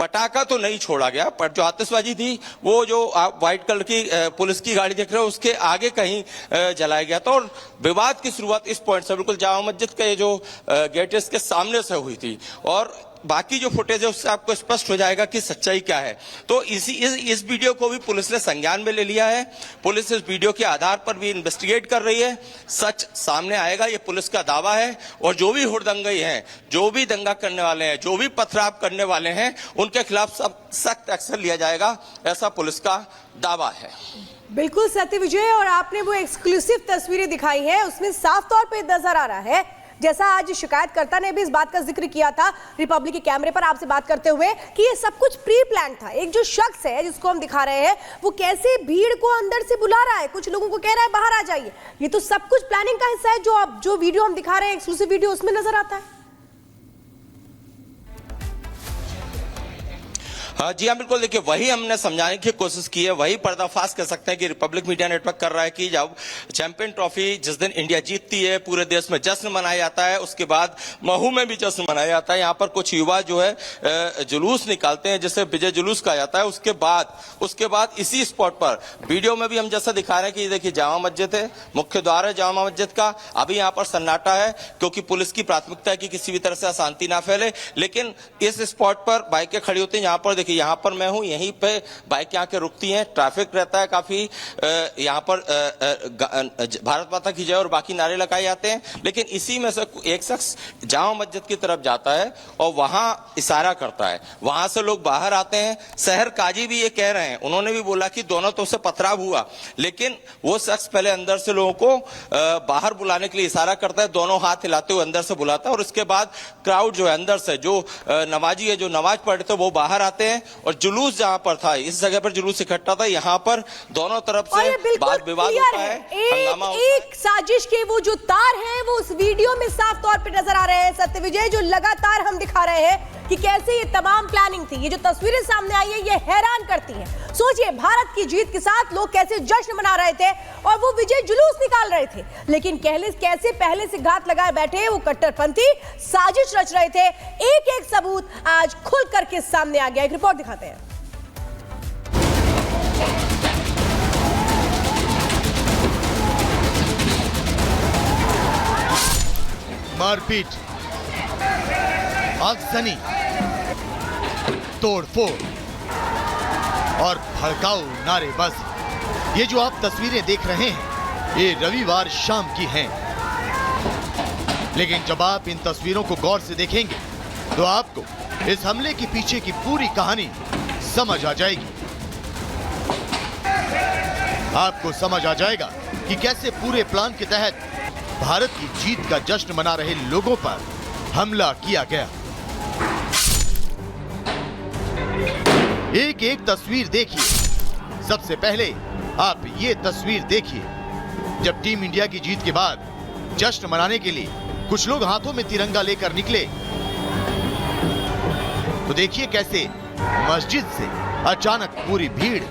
पटाखा तो नहीं छोड़ा गया, पर जो आतिशबाजी थी वो जो आप व्हाइट कलर की पुलिस की गाड़ी देख रहे हो उसके आगे कहीं जलाया गया था। और विवाद की शुरुआत इस पॉइंट से बिल्कुल जामा मस्जिद का ये जो गेट है इसके सामने से हुई थी, और बाकी जो फुटेज है उससे आपको स्पष्ट हो जाएगा कि सच्चाई क्या है। तो इस वीडियो को भी पुलिस ने संज्ञान में ले लिया है। पुलिस इस वीडियो के आधार पर भी इन्वेस्टिगेट कर रही है। सच सामने आएगा, ये पुलिस का दावा है। और जो भी हुड़दंगई हैं, जो भी दंगा करने वाले हैं, जो भी पथराव करने वाले हैं, उनके खिलाफ सब सख्त एक्शन लिया जाएगा, ऐसा पुलिस का दावा है। बिल्कुल सत्य विजय, और आपने वो एक्सक्लूसिव तस्वीरें दिखाई है उसमें साफ तौर पे नजर आ रहा है, जैसा आज शिकायतकर्ता ने भी इस बात का जिक्र किया था रिपब्लिक के कैमरे पर आपसे बात करते हुए, कि ये सब कुछ प्री प्लान था। एक जो शख्स है जिसको हम दिखा रहे हैं वो कैसे भीड़ को अंदर से बुला रहा है, कुछ लोगों को कह रहा है बाहर आ जाइए, ये तो सब कुछ प्लानिंग का हिस्सा है। जो वीडियो हम दिखा रहे हैं एक्सक्लूसिव वीडियो, उसमें नजर आता है। हाँ जी हाँ, बिल्कुल। देखिए, वही हमने समझाने की कोशिश की है, वही पर्दाफाश कर सकते हैं कि रिपब्लिक मीडिया नेटवर्क कर रहा है कि जब चैंपियन ट्रॉफी जिस दिन इंडिया जीतती है पूरे देश में जश्न मनाया जाता है, उसके बाद महू में भी जश्न मनाया जाता है। यहाँ पर कुछ युवा जो है जुलूस निकालते हैं जिसे विजय जुलूस कहा जाता है। उसके बाद इसी स्पॉट पर वीडियो में भी हम जैसा दिखा रहे हैं कि देखिए जामा मस्जिद है, मुख्य द्वार है जामा मस्जिद का। अभी यहाँ पर सन्नाटा है क्योंकि पुलिस की प्राथमिकता है कि किसी भी तरह से अशांति ना फैले। लेकिन इस स्पॉट पर बाइकें खड़ी होती हैं। यहाँ पर देखिए, यहाँ पर मैं हूं, यहीं पे बाइक आके रुकती हैं, ट्रैफिक रहता है काफी। यहाँ पर भारत माता की जय और बाकी नारे लगाए जाते हैं। लेकिन इसी में से एक शख्स जामा मस्जिद की तरफ जाता है और वहां इशारा करता है, वहां से लोग बाहर आते हैं। शहर काजी भी ये कह रहे हैं, उन्होंने भी बोला कि दोनों तो से पथराव हुआ, लेकिन वो शख्स पहले अंदर से लोगों को बाहर बुलाने के लिए इशारा करता है, दोनों हाथ हिलाते हुए अंदर से बुलाता है। और उसके बाद क्राउड जो है अंदर से, जो नमाजी है, जो नमाज पढ़ रहे थे, वो बाहर आते हैं। और जुलूस जहां पर था, इस जगह पर जुलूस इकट्ठा था, यहाँ पर दोनों तरफ से वाद विवाद होता है, हंगामा होता है। एक साजिश के वो जो तार हैं वो उस वीडियो में साफ तौर पे नजर आ रहे हैं सत्य विजय, जो लगातार हम दिखा रहे हैं कि कैसे ये तमाम प्लानिंग थी। ये जो तस्वीरें सामने आई है ये हैरान करती हैं। सोचिए, भारत की जीत के साथ लोग कैसे जश्न मना रहे थे और वो विजय जुलूस निकाल रहे थे, लेकिन कैसे पहले से घात लगाए बैठे वो कट्टरपंथी साजिश रच रहे थे। एक एक सबूत आज खुल करके सामने आ गया। एक रिपोर्ट दिखाते हैं। मारपीट, आगजनी, तोड़फोड़ और भड़काऊ नारेबाजी, ये जो आप तस्वीरें देख रहे हैं ये रविवार शाम की हैं। लेकिन जब आप इन तस्वीरों को गौर से देखेंगे तो आपको इस हमले के पीछे की पूरी कहानी समझ आ जाएगी। आपको समझ आ जाएगा कि कैसे पूरे प्लान के तहत भारत की जीत का जश्न मना रहे लोगों पर हमला किया गया। एक एक तस्वीर देखिए। सबसे पहले आप ये तस्वीर देखिए, जब टीम इंडिया की जीत के बाद जश्न मनाने के लिए कुछ लोग हाथों में तिरंगा लेकर निकले, तो देखिए कैसे मस्जिद से अचानक पूरी भीड़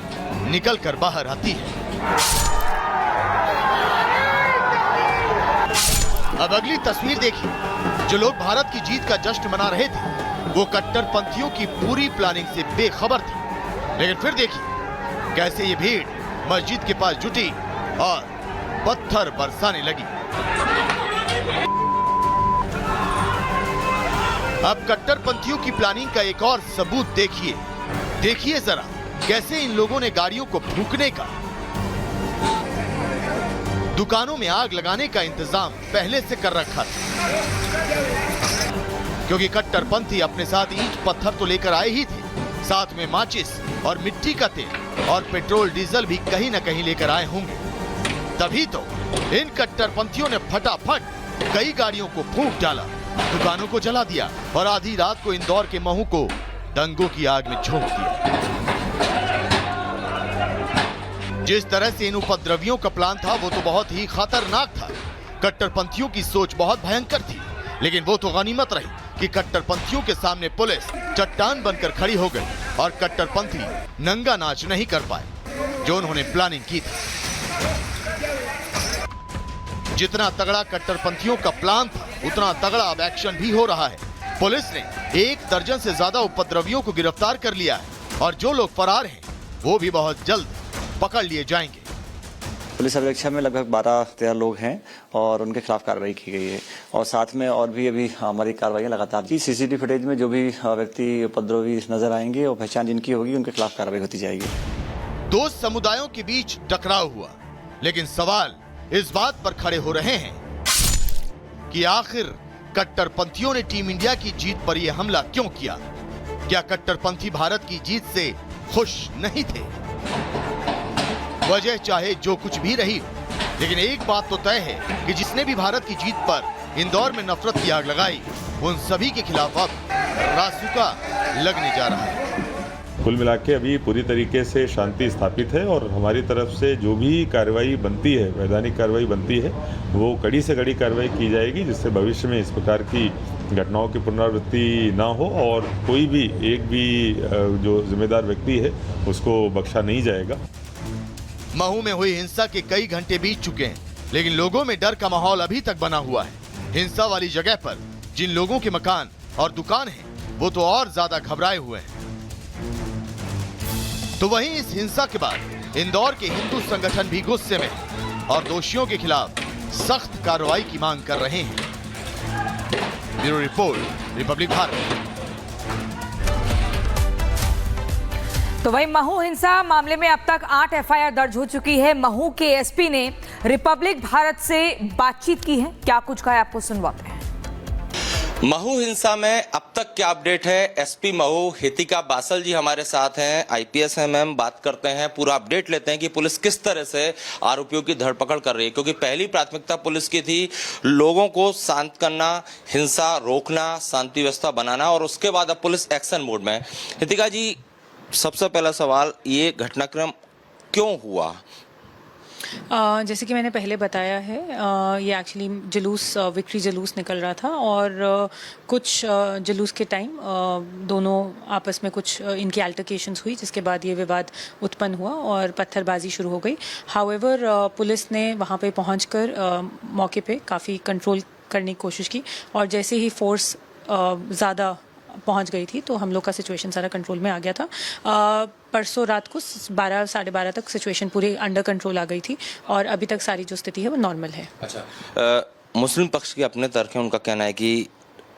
निकलकर बाहर आती है। अब अगली तस्वीर देखिए। जो लोग भारत की जीत का जश्न मना रहे थे वो कट्टरपंथियों की पूरी प्लानिंग से बेखबर थे। लेकिन फिर देखिए कैसे ये भीड़ मस्जिद के पास जुटी और पत्थर बरसाने लगी। अब कट्टरपंथियों की प्लानिंग का एक और सबूत देखिए। देखिए जरा कैसे इन लोगों ने गाड़ियों को फूंकने का, दुकानों में आग लगाने का इंतजाम पहले से कर रखा था, क्योंकि कट्टरपंथी अपने साथ ईंट पत्थर तो लेकर आए ही थे, साथ में माचिस और मिट्टी का तेल और पेट्रोल डीजल भी कहीं न कहीं लेकर आए होंगे। तभी तो इन कट्टरपंथियों ने फटाफट कई गाड़ियों को फूंक डाला, दुकानों को जला दिया और आधी रात को इंदौर के महू को दंगों की आग में झोंक दिया। जिस तरह से इन उपद्रवियों का प्लान था वो तो बहुत ही खतरनाक था। कट्टरपंथियों की सोच बहुत भयंकर थी, लेकिन वो तो गनीमत रही कि कट्टरपंथियों के सामने पुलिस चट्टान बनकर खड़ी हो गई और कट्टरपंथी नंगा नाच नहीं कर पाए जो उन्होंने प्लानिंग की थी। जितना तगड़ा कट्टरपंथियों का प्लान था उतना तगड़ा अब एक्शन भी हो रहा है। पुलिस ने 1 दर्जन से ज्यादा उपद्रवियों को गिरफ्तार कर लिया है और जो लोग फरार हैं वो भी बहुत जल्द पकड़ लिए जाएंगे। पुलिस अभिरक्षा में लगभग 12-13 लोग हैं और उनके खिलाफ कार्रवाई की गई है और साथ में और भी अभी हमारी कार्रवाइयां लगातार जी। सीसीटीवी फुटेज में जो भी व्यक्ति उपद्रवी नजर आएंगे और पहचान जिनकी होगी उनके खिलाफ कार्रवाई होती जाएगी। 2 समुदायों के बीच टकराव हुआ, लेकिन सवाल इस बात पर खड़े हो रहे हैं कि आखिर कट्टरपंथियों ने टीम इंडिया की जीत पर यह हमला क्यों किया? क्या कट्टरपंथी भारत की जीत से खुश नहीं थे? वजह चाहे जो कुछ भी रही हो, लेकिन एक बात तो तय है कि जिसने भी भारत की जीत पर इंदौर में नफरत की आग लगाई, उन सभी के खिलाफ अब रासुका लगने जा रहा है। कुल मिला के अभी पूरी तरीके से शांति स्थापित है और हमारी तरफ से जो भी कार्रवाई बनती है, वैधानिक कार्रवाई बनती है, वो कड़ी से कड़ी कार्रवाई की जाएगी, जिससे भविष्य में इस प्रकार की घटनाओं की पुनरावृत्ति ना हो और कोई भी एक भी जो जिम्मेदार व्यक्ति है उसको बख्शा नहीं जाएगा। महू में हुई हिंसा के कई घंटे बीत चुके हैं, लेकिन लोगों में डर का माहौल अभी तक बना हुआ है। हिंसा वाली जगह पर जिन लोगों के मकान और दुकान हैं, वो तो और ज्यादा घबराए हुए हैं। तो वहीं इस हिंसा के बाद इंदौर के हिंदू संगठन भी गुस्से में हैं और दोषियों के खिलाफ सख्त कार्रवाई की मांग कर रहे हैं। Bureau report, Republic Bharat. तो वहीं महू हिंसा मामले में अब तक 8 एफआईआर दर्ज हो चुकी है। महू के एसपी ने रिपब्लिक भारत से बातचीत की है, क्या कुछ कहा है आपको सुनवाते हैं। महू हिंसा में अब तक क्या अपडेट है? एसपी महू हितिका बासल जी हमारे साथ हैं, आईपीएस हैं मैम। बात करते हैं, पूरा अपडेट लेते हैं कि पुलिस किस तरह से आरोपियों की धरपकड़ कर रही है, क्योंकि पहली प्राथमिकता पुलिस की थी लोगों को शांत करना, हिंसा रोकना, शांति व्यवस्था बनाना, और उसके बाद अब पुलिस एक्शन मोड में। हितिका जी, सबसे पहला सवाल, ये घटनाक्रम क्यों हुआ? जैसे कि मैंने पहले बताया है, ये एक्चुअली जुलूस, विक्ट्री जुलूस निकल रहा था और कुछ जुलूस के टाइम दोनों आपस में कुछ इनकी अल्टरकेशंस हुई, जिसके बाद ये विवाद उत्पन्न हुआ और पत्थरबाजी शुरू हो गई। हाउएवर पुलिस ने वहाँ पे पहुँचकर मौके पे काफ़ी कंट्रोल करने की कोशिश की और जैसे ही फोर्स ज़्यादा पहुंच गई थी तो हम लोग का सिचुएशन सारा कंट्रोल में आ गया था। परसों रात को 12 साढ़े 12 तक सिचुएशन पूरी अंडर कंट्रोल आ गई थी और अभी तक सारी जो स्थिति है वो नॉर्मल है। अच्छा, मुस्लिम पक्ष के अपने तर्क है, उनका कहना है कि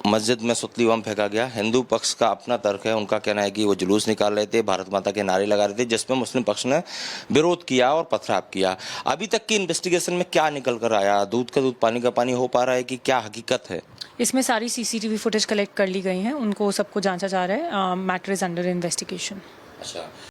मस्जिद में सुतली बम फेंका गया। हिंदू पक्ष का अपना तर्क है, उनका कहना है कि वो जुलूस निकाल रहे थे, भारत माता के नारे लगा रहे थे, जिसमें मुस्लिम पक्ष ने विरोध किया और पथराव किया। अभी तक की इन्वेस्टिगेशन में क्या निकल कर आया? दूध का दूध पानी का पानी हो पा रहा है कि क्या हकीकत है? इसमें सारी सीसीटीवी फुटेज कलेक्ट कर ली गई हैं, उनको सबको जांचा जा रहा है। Matter is under investigation. अच्छा।